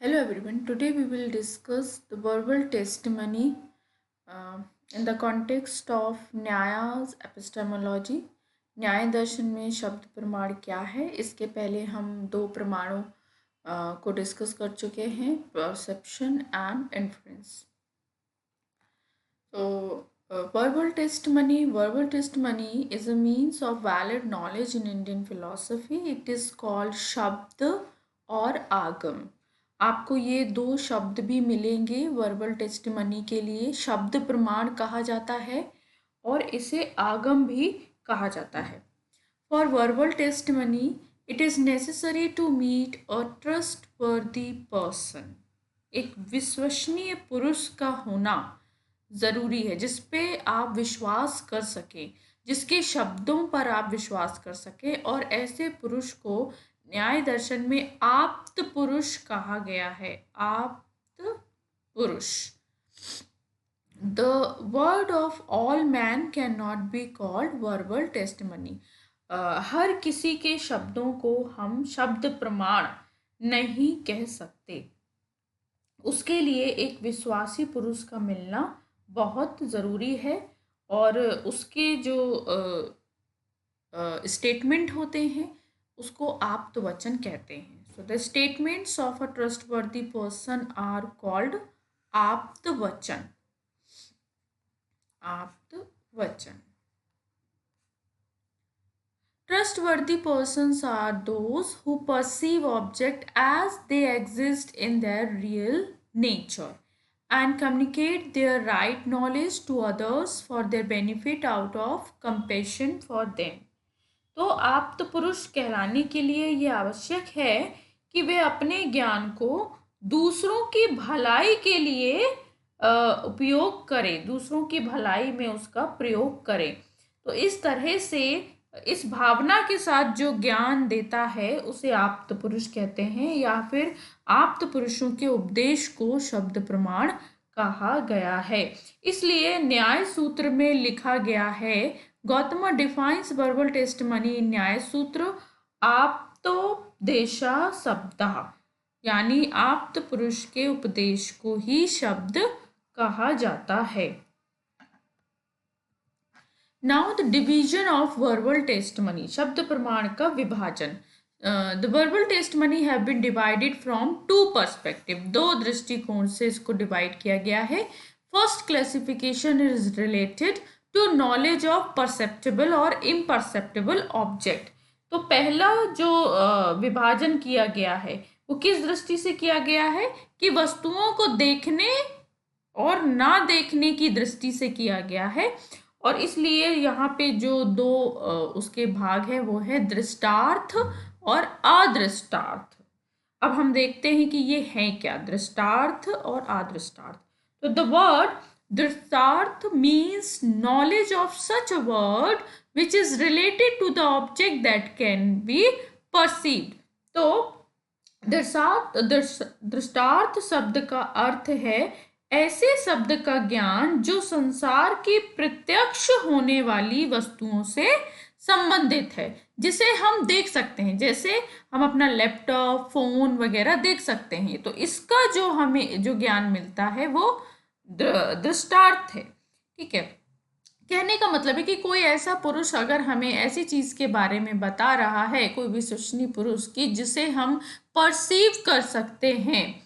Hello everyone. Today we will discuss the verbal testimony uh, in the context of न्याया's epistemology. न्याय दर्शन में शब्द प्रमाण क्या है, इसके पहले हम दो प्रमाणों को डिस्कस कर चुके हैं, perception and inference. Verbal testimony is a means of valid knowledge in Indian philosophy. It is called शब्द और आगम. आपको ये दो शब्द भी मिलेंगे वर्बल टेस्टिमनी के लिए. शब्द प्रमाण कहा जाता है और इसे आगम भी कहा जाता है. For verbal testimony it is necessary to meet a trustworthy person. एक विश्वसनीय पुरुष का होना ज़रूरी है जिस पे आप विश्वास कर सकें, जिसके शब्दों पर आप विश्वास कर सकें, और ऐसे पुरुष को न्याय दर्शन में आप्त पुरुष कहा गया है. आप्त पुरुष. The word of all man can not be called verbal testimony. हर किसी के शब्दों को हम शब्द प्रमाण नहीं कह सकते. उसके लिए एक विश्वासी पुरुष का मिलना बहुत ज़रूरी है और उसके जो स्टेटमेंट होते हैं उसको आप्त वचन कहते हैं. So the statements of a trustworthy person are called आप्त वचन. आप्त वचन. Trustworthy persons are those who perceive objects as they exist in their real nature and communicate their right knowledge to others for their benefit out of compassion for them. तो आप्त पुरुष कहलाने के लिए ये आवश्यक है कि वे अपने ज्ञान को दूसरों की भलाई के लिए उपयोग करें, दूसरों की भलाई में उसका प्रयोग करें. तो इस तरह से इस भावना के साथ जो ज्ञान देता है उसे आप्त पुरुष कहते हैं, या फिर आप्त पुरुषों के उपदेश को शब्द प्रमाण कहा गया है. इसलिए न्याय सूत्र में लिखा गया है, गौतम डिफाइंस वर्बल टेस्टिमनी इन न्याय सूत्र आप्तोपदेशा शब्दः, यानी आप्त पुरुष के उपदेश को ही शब्द कहा जाता है. Now the division of verbal testimony. शब्द प्रमाण का विभाजन. The verbal testimony have been divided from two perspective. दो दृष्टिकोण से इसको डिवाइड किया गया है. First classification is related to knowledge of perceptible और इम्परसेप्टेबल ऑब्जेक्ट. तो पहला जो विभाजन किया गया है वो किस दृष्टि से किया गया है कि वस्तुओं को देखने और ना देखने की दृष्टि से किया गया है. और इसलिए यहाँ पे जो दो उसके भाग है वो है दृष्टार्थ और अदृष्टार्थ. अब हम देखते हैं कि ये है क्या, दृष्टार्थ और अदृष्टार्थ. तो द वर्ड दृष्टार्थ means knowledge of such a word which is related to the object that can be perceived. तो दृष्टार्थ शब्द का अर्थ है ऐसे शब्द का ज्ञान जो संसार की प्रत्यक्ष होने वाली वस्तुओं से संबंधित है, जिसे हम देख सकते हैं. जैसे हम अपना लैपटॉप, फोन वगैरह देख सकते हैं, तो इसका जो हमें जो ज्ञान मिलता है वो दृष्टार्थ है. ठीक है. कहने का मतलब है कि कोई ऐसा पुरुष अगर हमें ऐसी चीज के बारे में बता रहा है, कोई विश्वसनीय पुरुष की जिसे हम परसीव कर सकते हैं,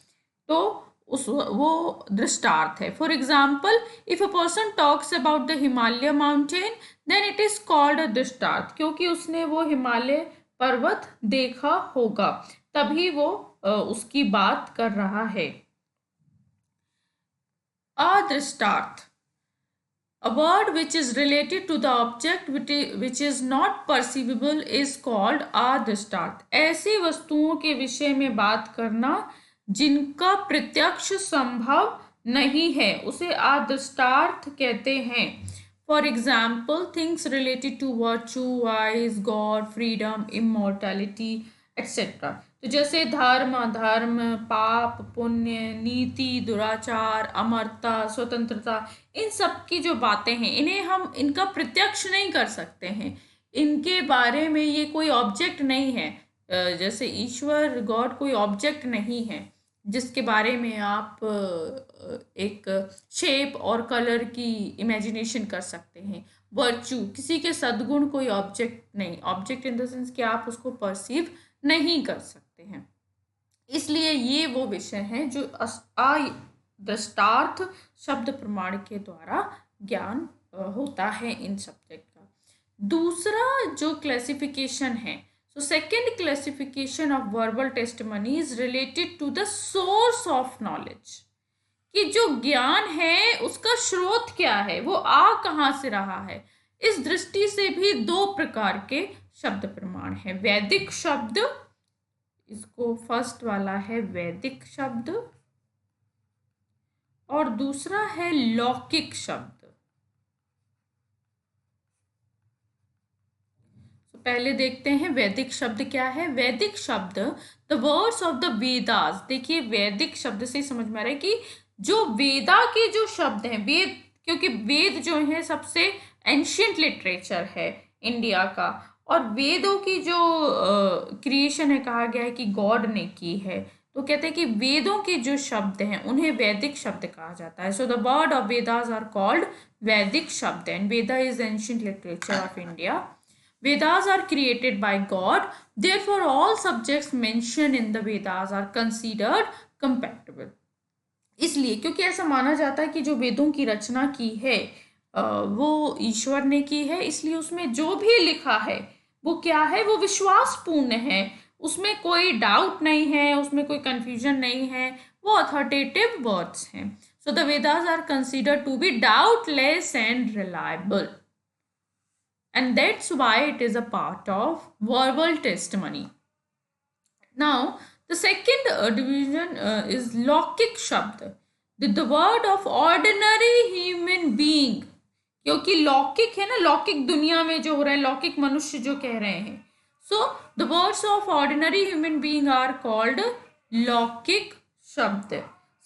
तो वो दृष्टार्थ है. For example, if a person talks about the Himalaya mountain then it is called a दृष्टार्थ, क्योंकि उसने वो हिमालय पर्वत देखा होगा, तभी वो उसकी बात कर रहा है. अदृष्टार्थ. A word which is related to the object which is not perceivable is called अदृष्टार्थ. ऐसी वस्तुओं के विषय में बात करना जिनका प्रत्यक्ष संभव नहीं है उसे अदृष्टार्थ कहते हैं. For example, things related to virtue, vice, god, freedom, immortality etcetera. तो जैसे धर्म, अधर्म, पाप, पुण्य, नीति, दुराचार, अमरता, स्वतंत्रता, इन सब की जो बातें हैं इन्हें हम इनका प्रत्यक्ष नहीं कर सकते हैं. इनके बारे में ये कोई ऑब्जेक्ट नहीं है. जैसे ईश्वर, गॉड कोई ऑब्जेक्ट नहीं है, जिसके बारे में आप एक शेप और कलर की इमेजिनेशन कर सकते हैं। वर्च्यू, किसी के सद्गुण, कोई ऑब्जेक्ट नहीं, ऑब्जेक्ट इन द सेंस कि आप उसको परसीव नहीं कर सकते हैं। इसलिए ये वो विषय हैं जो दृष्टार्थ शब्द प्रमाण के द्वारा ज्ञान होता है इन सब्जेक्ट का। दूसरा जो क्लासिफिकेशन है, so second classification of verbal testimony is related to the source of knowledge, कि जो ज्ञान है उसका स्रोत क्या है, वो आ कहाँ से रहा है। इस दृष्टि से भी दो प्रकार के शब्द प्रमाण है। वैदिक शब्द, इसको फर्स्ट वाला है वैदिक शब्द, और दूसरा है लौकिक शब्द। तो पहले देखते हैं वैदिक शब्द क्या है। वैदिक शब्द, the words of the Vedas. देखिए वैदिक शब्द से समझ में आ रहा है कि जो वेदा के जो शब्द हैं, वेद, क्योंकि वेद जो है सबसे एंशियंट लिटरेचर है इंडिया का, और वेदों की जो क्रिएशन है, कहा गया है कि गॉड ने की है, तो कहते हैं कि वेदों के जो शब्द हैं उन्हें वैदिक शब्द कहा जाता है। So the word of Vedas are called वैदिक शब्द, and Veda is ancient literature of India. Vedas are created by God, therefore all subjects mentioned in the Vedas are considered compatible. इसलिए क्योंकि ऐसा माना जाता है कि जो वेदों की रचना की है वो ईश्वर ने की है, इसलिए उसमें जो भी लिखा है वो क्या है, वो विश्वासपूर्ण है, उसमें कोई डाउट नहीं है, उसमें कोई कंफ्यूजन नहीं है, वो अथॉरिटेटिव वर्ड्स हैं। So the Vedas are considered to be doubtless and reliable, and that's why it is a part of verbal testimony. Now the second division is लौकिक शब्द, the word of ordinary human being, क्योंकि लौकिक है ना, लौकिक दुनिया में जो हो रहा है, लौकिक मनुष्य जो कह रहे हैं, so the words of ordinary human being are called लौकिक शब्द।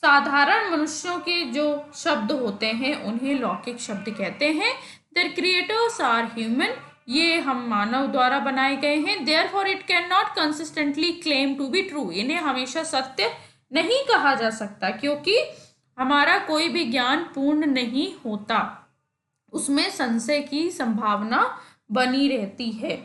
साधारण मनुष्यों के जो शब्द होते हैं उन्हें लौकिक शब्द कहते हैं। देयर क्रिएटर्स आर ह्यूमन, ये हम मानव द्वारा बनाए गए हैं। Therefore it can not consistently claim to be true, इन्हें हमेशा सत्य नहीं कहा जा सकता, क्योंकि हमारा कोई भी ज्ञान पूर्ण नहीं होता, उसमें संशय की संभावना बनी रहती है।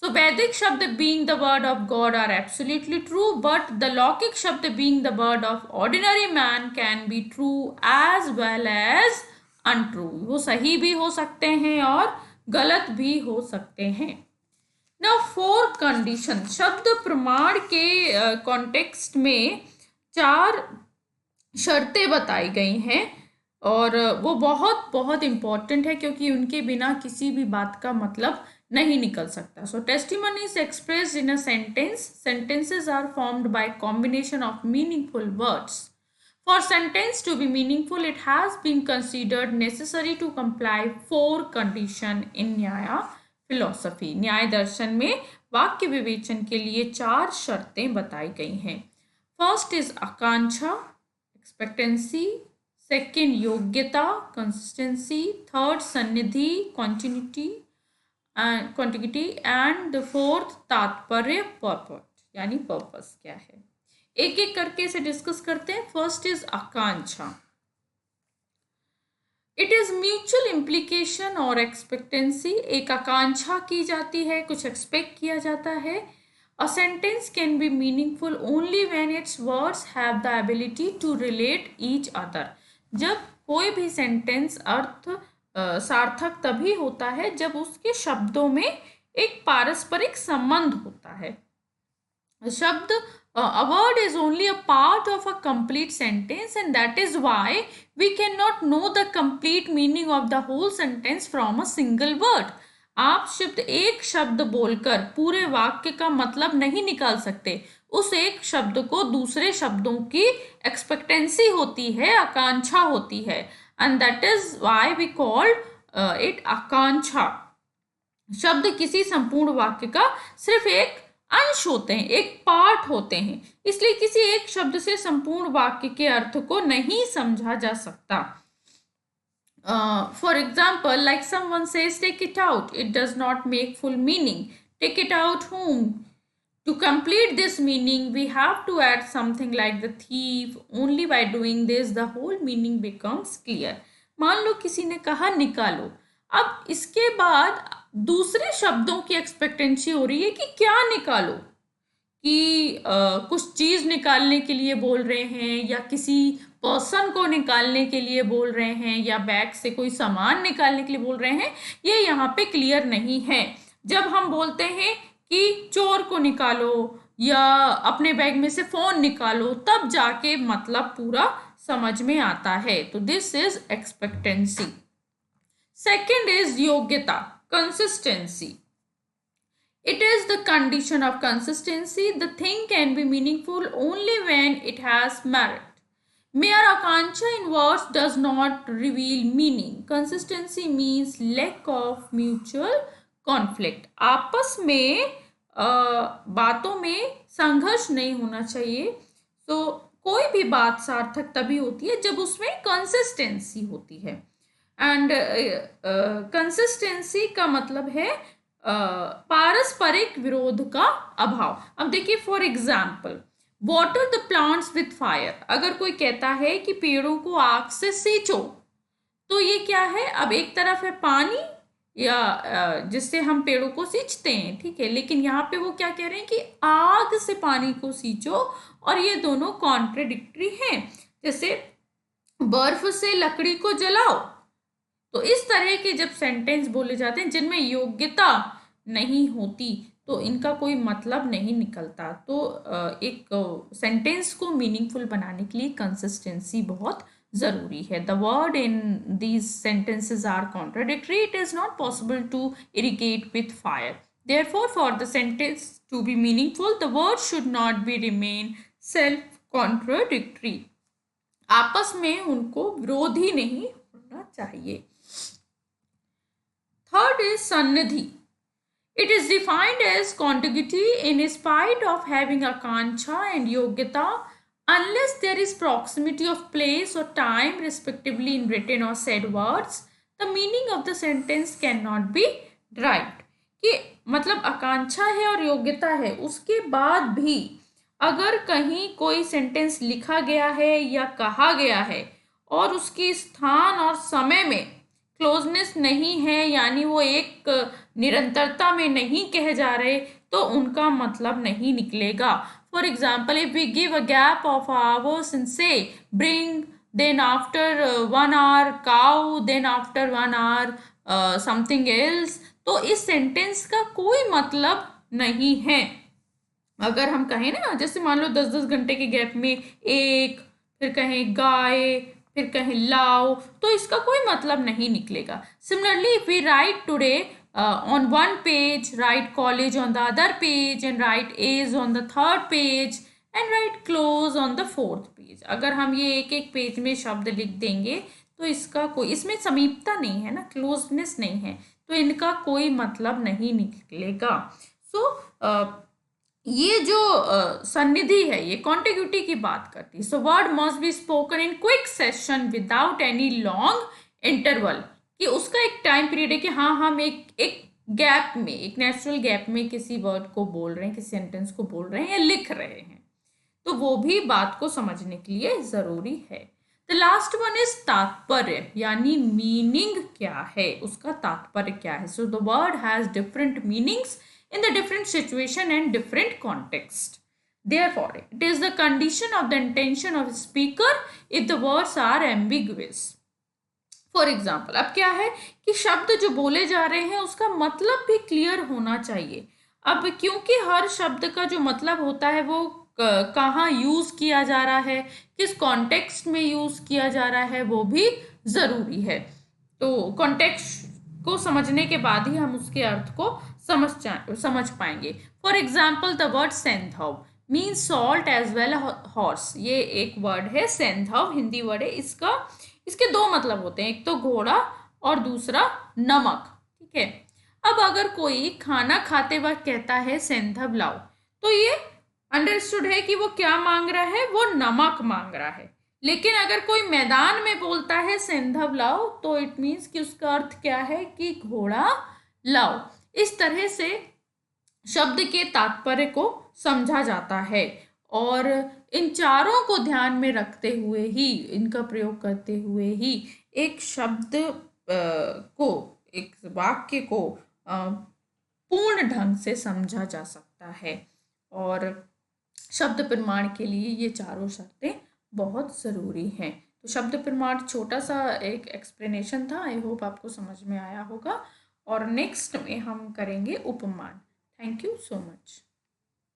So Vedic शब्द being the word of God are absolutely true, but the लौकिक शब्द being the word of ordinary man can be true as well as untrue. वो सही भी हो सकते हैं और गलत भी हो सकते हैं। Now four condition, शब्द प्रमाण के कॉन्टेक्स्ट में चार शर्तें बताई गई हैं, और वो बहुत बहुत इम्पॉर्टेंट है, क्योंकि उनके बिना किसी भी बात का मतलब नहीं निकल सकता। So testimony is expressed in a sentence, sentences are formed by combination of meaningful words. For sentence to be meaningful it has been considered necessary to comply four condition in Nyaya philosophy. न्याय दर्शन में वाक्य विवेचन के लिए चार शर्तें बताई गई हैं। First is akanksha, expectancy, second yogyata, consistency, third sannidhi, continuity and the fourth tatparya, purpose, यानी पर्पस क्या है। एक एक करके इसे डिस्कस करते हैं। First is akanksha. It is mutual implication और एक्सपेक्टेंसी, एक आकांक्षा की जाती है, कुछ एक्सपेक्ट किया जाता है। A sentence can be meaningful only when its words have the ability to relate each other. जब कोई भी सेंटेंस अर्थ सार्थक तभी होता है जब उसके शब्दों में एक पारस्परिक संबंध होता है। शब्द, a word is only a part of a complete sentence, and that is why we cannot know the complete meaning of the whole sentence from a single word. आप सिर्फ एक शब्द बोलकर पूरे वाक्य का मतलब नहीं निकाल सकते, उस एक शब्द को दूसरे शब्दों की एक्सपेक्टेंसी होती है, आकांक्षा होती है, and that is why we called it akanksha. शब्द किसी संपूर्ण वाक्य का सिर्फ एक अंश होते हैं, एक पार्ट होते हैं, इसलिए किसी एक शब्द से संपूर्ण वाक्य के अर्थ को नहीं समझा जा सकता। For example, like someone says, take it out, it does not make full meaning. Take it out whom? To complete this meaning, we have to add something like the thief. Only by doing this, the whole meaning becomes clear. मान लो किसी ने कहा निकालो, अब इसके बाद दूसरे शब्दों की एक्सपेक्टेंसी हो रही है कि क्या निकालो, कि कुछ चीज़ निकालने के लिए बोल रहे हैं या किसी पर्सन को निकालने के लिए बोल रहे हैं या बैग से कोई सामान निकालने के लिए बोल रहे हैं, ये यहाँ पे क्लियर नहीं है। जब हम बोलते हैं कि चोर को निकालो या अपने बैग में से फ़ोन निकालो, तब जाके मतलब पूरा समझ में आता है। तो this is expectancy. Second is योग्यता, consistency. It is the condition of consistency. The thing can be meaningful only when it has merit. Mere akanksha in words does not reveal meaning. Consistency means lack of mutual conflict. आपस में बातों में संघर्ष नहीं होना चाहिए। तो कोई भी बात सार्थक तभी होती है जब उसमें कंसिस्टेंसी होती है। एंड कंसिस्टेंसी का मतलब है पारस्परिक विरोध का अभाव। अब देखिए, for example, water the plants with fire. अगर कोई कहता है कि पेड़ों को आग से सींचो, तो ये क्या है? अब एक तरफ है पानी या जिससे हम पेड़ों को सींचते हैं, ठीक है, लेकिन यहाँ पे वो क्या कह रहे हैं कि आग से पानी को सींचो, और ये दोनों कॉन्ट्रडिक्टरी हैं। जैसे बर्फ से लकड़ी को जलाओ। तो इस तरह के जब सेंटेंस बोले जाते हैं जिनमें योग्यता नहीं होती, तो इनका कोई मतलब नहीं निकलता। तो एक सेंटेंस को मीनिंगफुल बनाने के लिए कंसिस्टेंसी बहुत ज़रूरी है। The word in these sentences are contradictory. It is not possible to irrigate with fire. Therefore for the sentence to be meaningful, the word should not be remain self contradictory. आपस में उनको विरोधी नहीं होना चाहिए। Third is sannidhi. It is defined as contiguity in spite of having akanksha and yogyata, unless there is proximity of place or time respectively in written or said words, the meaning of the sentence cannot be derived. कि मतलब आकांक्षा है और योग्यता है, उसके बाद भी अगर कहीं कोई सेंटेंस लिखा गया है या कहा गया है और उसके स्थान और समय में क्लोजनेस नहीं है, यानी वो एक निरंतरता में नहीं कहे जा रहे, तो उनका मतलब नहीं निकलेगा। For example, if we give a gap of hours and say bring, then after 1 hour cow, then after 1 hour something else, तो इस सेंटेंस का कोई मतलब नहीं है। अगर हम कहें ना, जैसे मान लो 10-10 घंटे के गैप में एक, फिर कहें गाय, फिर कहें लाओ, तो इसका कोई मतलब नहीं निकलेगा। Similarly, if we write today on 1 page, write college on the other page, and write age on the 3rd page, and write close on the 4th page। अगर हम ये एक एक पेज में शब्द लिख देंगे तो इसका कोई, इसमें समीपता नहीं है ना, क्लोजनेस नहीं है, तो इनका कोई मतलब नहीं निकलेगा। सो ये जो सन्निधि है, ये कॉन्टिग्यूटी की बात करती है। So word must be spoken in quick session without any long interval, कि उसका एक टाइम पीरियड है कि हाँ, हम एक गैप में, एक नेचुरल गैप में किसी वर्ड को बोल रहे हैं, किसी सेंटेंस को बोल रहे हैं या लिख रहे हैं, तो वो भी बात को समझने के लिए ज़रूरी है। द लास्ट वन इज तात्पर्य, यानी मीनिंग क्या है, उसका तात्पर्य क्या है। So the word has different meanings in the different situation and different context. Therefore, it is the condition of the intention of the speaker if the words are ambiguous. For example, अब क्या है कि शब्द जो बोले जा रहे हैं उसका मतलब भी क्लियर होना चाहिए। अब क्योंकि हर शब्द का जो मतलब होता है वो कहाँ यूज़ किया जा रहा है, किस कॉन्टेक्स्ट में यूज़ किया जा रहा है, वो भी ज़रूरी है। तो कॉन्टेक्स्ट को समझने के बाद ही हम उसके अर्थ को समझ पाएंगे। For example, the word saindhava means salt as well horse. ये एक वर्ड है सेंधव, हिंदी वर्ड है। इसके 2 मतलब होते हैं, एक तो घोड़ा और दूसरा नमक, ठीक है। अब अगर कोई खाना खाते वक्त कहता है सेंधव लाओ, तो ये अंडरस्टूड है कि वो क्या मांग रहा है, वो नमक मांग रहा है। लेकिन अगर कोई मैदान में बोलता है सेंधव लाओ, तो इट मीन्स कि उसका अर्थ क्या है कि घोड़ा लाओ। इस तरह से शब्द के तात्पर्य को समझा जाता है। और इन चारों को ध्यान में रखते हुए ही, इनका प्रयोग करते हुए ही एक शब्द को, एक वाक्य को पूर्ण ढंग से समझा जा सकता है। और शब्द प्रमाण के लिए ये चारों शर्तें बहुत ज़रूरी हैं। तो शब्द प्रमाण छोटा सा एक एक्सप्लेनेशन था, आई होप आपको समझ में आया होगा। और नेक्स्ट में हम करेंगे उपमान। Thank you so much.